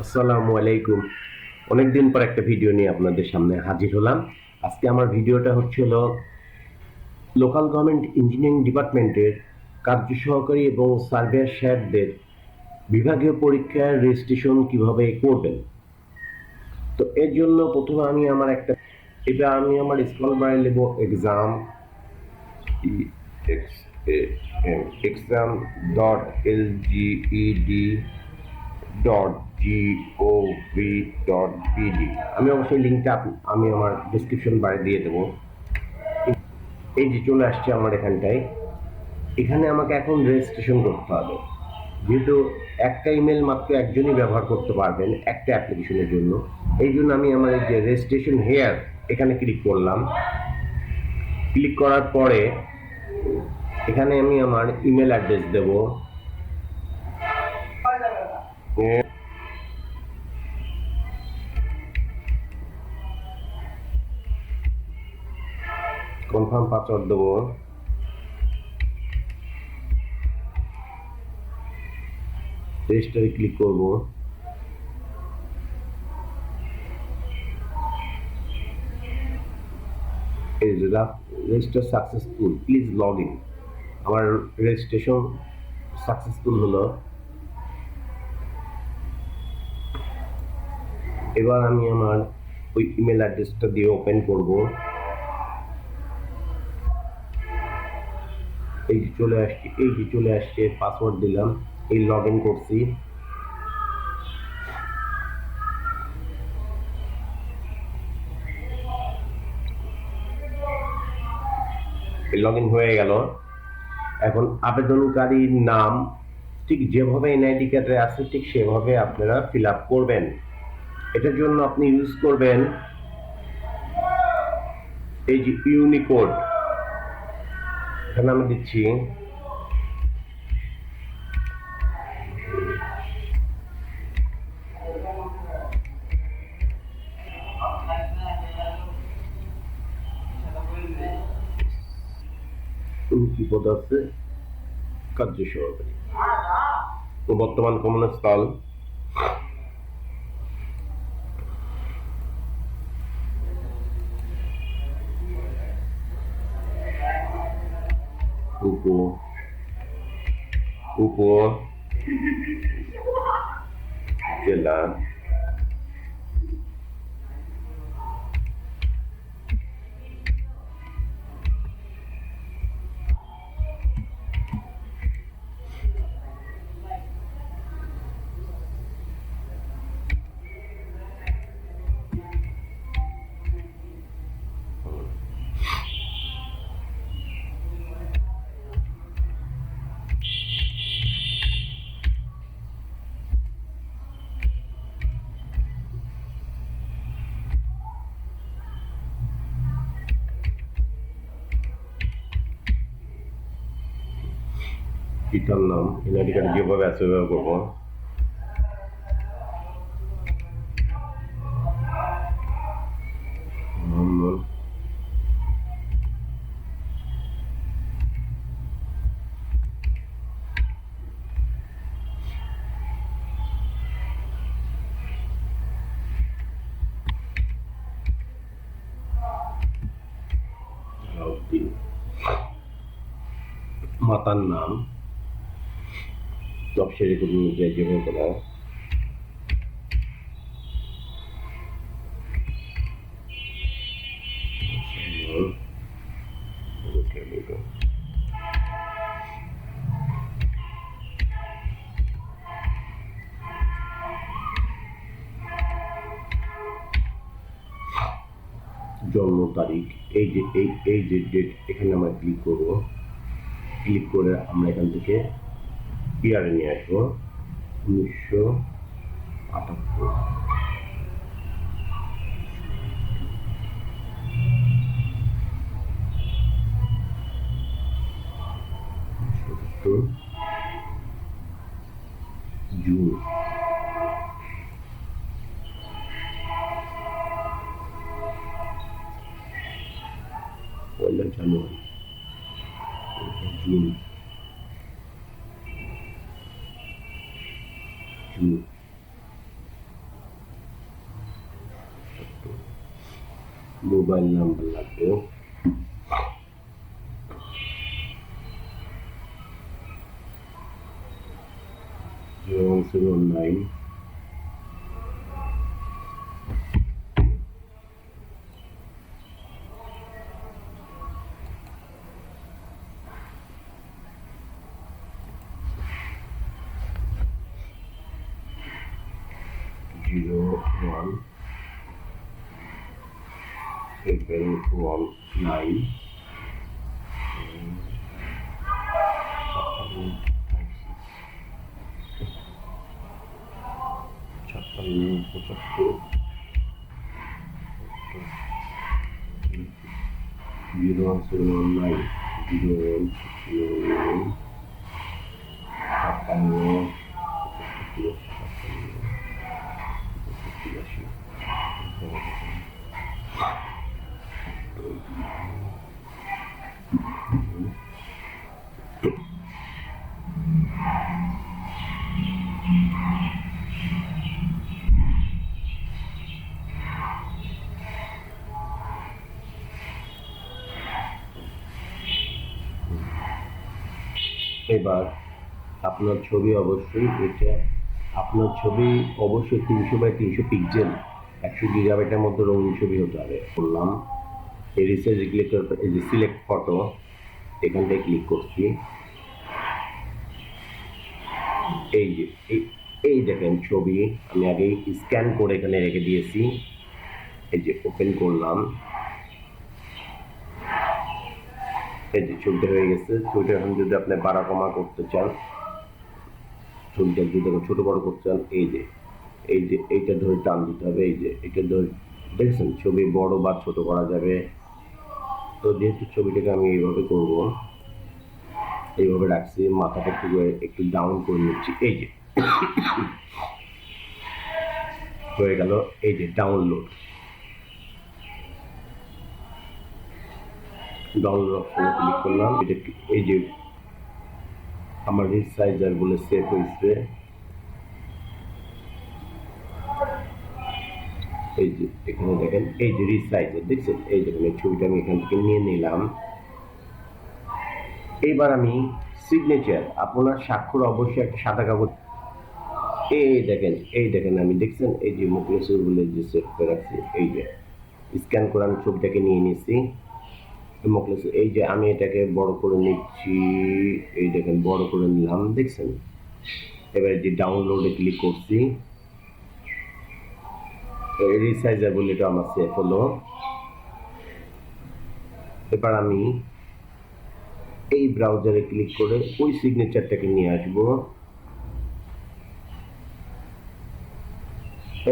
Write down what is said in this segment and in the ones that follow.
আসসালামু আলাইকুম। অনেকদিন পর একটা ভিডিও নিয়ে আপনাদের সামনে হাজির হলাম। আজকে আমার ভিডিওটা হচ্ছিল লোকাল গভর্নমেন্ট ইঞ্জিনিয়ারিং ডিপার্টমেন্টের কার্য সহকারী এবং সার্ভেয়ার সাহেবদের বিভাগীয় পরীক্ষার রেজিস্ট্রেশন কিভাবে করবেন। তো এর জন্য প্রথমে আমি আমার স্কল বারে নেব এক্সাম exam.lged.gov.pd। আমি অবশ্যই লিঙ্কটা আমি আমার ডিসক্রিপশন বারে দিয়ে দেবো। এই যে চলে আসছে আমার এখানটায়। এখানে আমাকে এখন রেজিস্ট্রেশন করতে হবে, যেহেতু একটা ইমেল মাত্র একজনই ব্যবহার করতে পারবেন একটা অ্যাপ্লিকেশনের জন্য। এই জন্য আমি আমার এই যে রেজিস্ট্রেশন হেয়ার এখানে ক্লিক করলাম। ক্লিক করার পরে এখানে আমি আমার ইমেল অ্যাড্রেস দেব। কনফার্ম পাসওয়ার্ড দেবো। রেজিস্টারে ক্লিক করব। Register successful, please log in. আমার রেজিস্ট্রেশন সাকসেসফুল হলো। এবার আমি আমার ওই ইমেল অ্যাড্রেসটা দিয়ে ওপেন করব। এই যে চলে আসছে পাসওয়ার্ড দিলাম, এই লগ ইন করছি। লগ ইন হয়ে গেল। এখন আবেদনকারীর নাম ঠিক যেভাবে এনআইডি কার্ডে আছে ঠিক সেভাবে আপনারা ফিল আপ করবেন। এটার জন্য আপনি ইউজ করবেন এই যে ইউনিকোড। এখানে আমি দিচ্ছি কি পদ আছে, কার্য সহকারী, বর্তমান কর্মস্থল উপজেলা পিতার নাম এনআইডি কার্ড যেভাবে আছে ওইভাবে করবো। মাতার নাম জব শেরিকুল অনুযায়ী যেভাবে করা। জন্ম তারিখ, এই যে ডেট এখানে আমরা ক্লিক করব। ক্লিক করে আমরা এখান থেকে ইয়ারে নিয়ে আসবো 1978। জুন, পয়লা জানুয়ারি, জুন, জুন, মোবাইল নাম্বার লাগবে 0179 0179 56 0179 এবার আপনার ছবি অবশ্যই 300 x 300 পিক্সেল 100 গিগাবাইটের মধ্যে রঙিন ছবি হতে হবে। করলাম এই রিসার্চ ক্লিক করার এই যে সিলেক্ট ফটো এখানটায় ক্লিক করছি। এই যে এই দেখেন ছবি আমি আগে স্ক্যান করে এখানে রেখে দিয়েছি। এই যে ওপেন করলাম, এই যে ছবিটা হয়ে গেছে। ছবিটা এখন যদি আপনি বাড়া কমা করতে চান, ছবিটা যদি ছোট বড় করতে চান, এই যে এইটা ধরে টান দিতে হবে। এই যে এটা ধরে দেখছেন ছবি বড় বা ছোট করা যাবে। তো যেহেতু ছবিটাকে আমি এইভাবে করব, এইভাবে রাখছি, মাথাটা একটু ডাউন করে নিচ্ছি। এই যে হয়ে গেল। এই যে ডাউনলোড অপশনে ক্লিক করলাম। এটা এই যে আমার রিসাইজার বলে সেভ হয়েছে। এই যে এখানে দেখেন এই যে রিসাইজার দেখছেন, এই দেখেন এই ছবিটা আমি এখান থেকে নিয়ে নিলাম। এবার আমি সিগনেচার, আপনার স্বাক্ষর অবশ্যই একটা সাদা কাগজ। এই দেখেন আমি দেখছেন এই যে মুখলেশ্বর বলে যে সেভ করে রাখছি। এই যে স্ক্যান করে আমি ছবিটাকে নিয়ে নিচ্ছি। মুখলেশ্বর এই যে আমি এটাকে বড় করে নিচ্ছি। এই দেখেন বড় করে নিলাম, দেখছেন। এবার যে ডাউনলোডে ক্লিক করছি, রিসাইজার বলে এটা আমার সেভ হলো। এবার আমি এই ব্রাউজারে ক্লিক করে ওই সিগনেচারটাকে নিয়ে আসবো।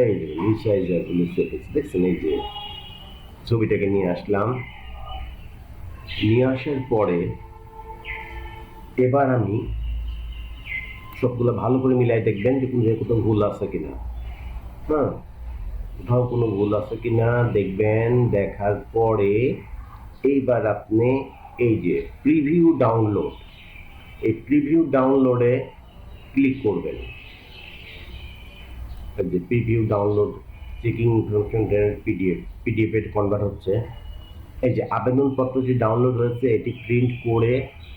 এই যে রিসাইজার বলে সেভ হয়েছে, দেখছেন। এই যে ছবিটাকে নিয়ে আসলাম। নিয়ে আসার পরে এবার আমি সবগুলো ভালো করে মিলাই দেখবেন যে কোথাও ভুল আছে কিনা। হ্যাঁ, কোথাও কোনো ভুল আছে কিনা দেখবেন। দেখার পরে এইবার আপনি এই যে প্রিভিউ ডাউনলোড, এই প্রিভিউ ডাউনলোডে ক্লিক করবেন। এই যে preview download checking information PDF এ কনভার্ট হচ্ছে। এই যে আবেদনপত্র যে ডাউনলোড হয়েছে এটি প্রিন্ট করে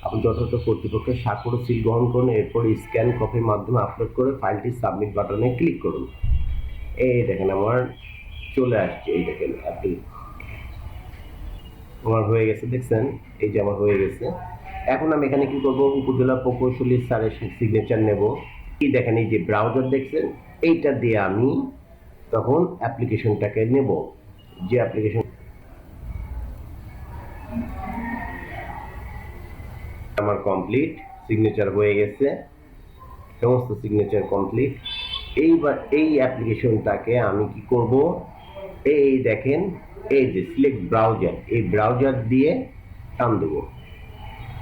আপনি যথাযথ কর্তৃপক্ষের স্বাক্ষর সিল গ্রহণ করুন। এরপর স্ক্যান কপির মাধ্যমে আপলোড করে ফাইলটি সাবমিট বাটনে ক্লিক করুন। এই দেখেন আমার চলে আসছে। এই দেখেন আপনি আমার হয়ে গেছে, দেখছেন। এই যে আমার হয়ে গেছে। এখন আমি এখানে কি করব, উপজেলা প্রকৌশলী স্যারের সিগনেচার নেব। এই দেখেন এই যে ব্রাউজার দেখছেন, এইটা দিয়ে আমি তখন অ্যাপ্লিকেশনটাকে নেব। যে অ্যাপ্লিকেশন আমার কমপ্লিট, সিগনেচার হয়ে গেছে, সমস্ত সিগনেচার কমপ্লিট। এইবার এই অ্যাপ্লিকেশনটাকে আমি কি করব, এই দেখেন এই যে সিলেক্ট ব্রাউজার, এই ব্রাউজার দিয়ে টান দেবো।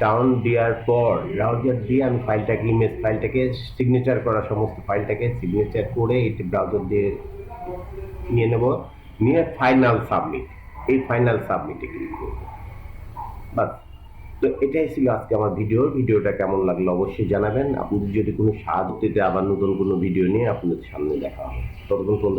টান দেওয়ার পর ব্রাউজার দিয়ে আমি ফাইলটাকে, ইমেজ ফাইলটাকে, সিগনেচার করা সমস্ত ফাইলটাকে সিগনেচার করে এটি ব্রাউজার দিয়ে নিয়ে নেব। নিয়ে ফাইনাল সাবমিট, এই ফাইনাল সাবমিটে ক্লিক করব। বাস। তো এটাই ছিল আজকে আমার ভিডিওটা কেমন লাগলো অবশ্যই জানাবেন। আপনাদের যদি কোনো সাহায্য পেতে আবার নতুন কোনো ভিডিও নিয়ে আপনাদের সামনে দেখা হবে। ততক্ষণ পর্যন্ত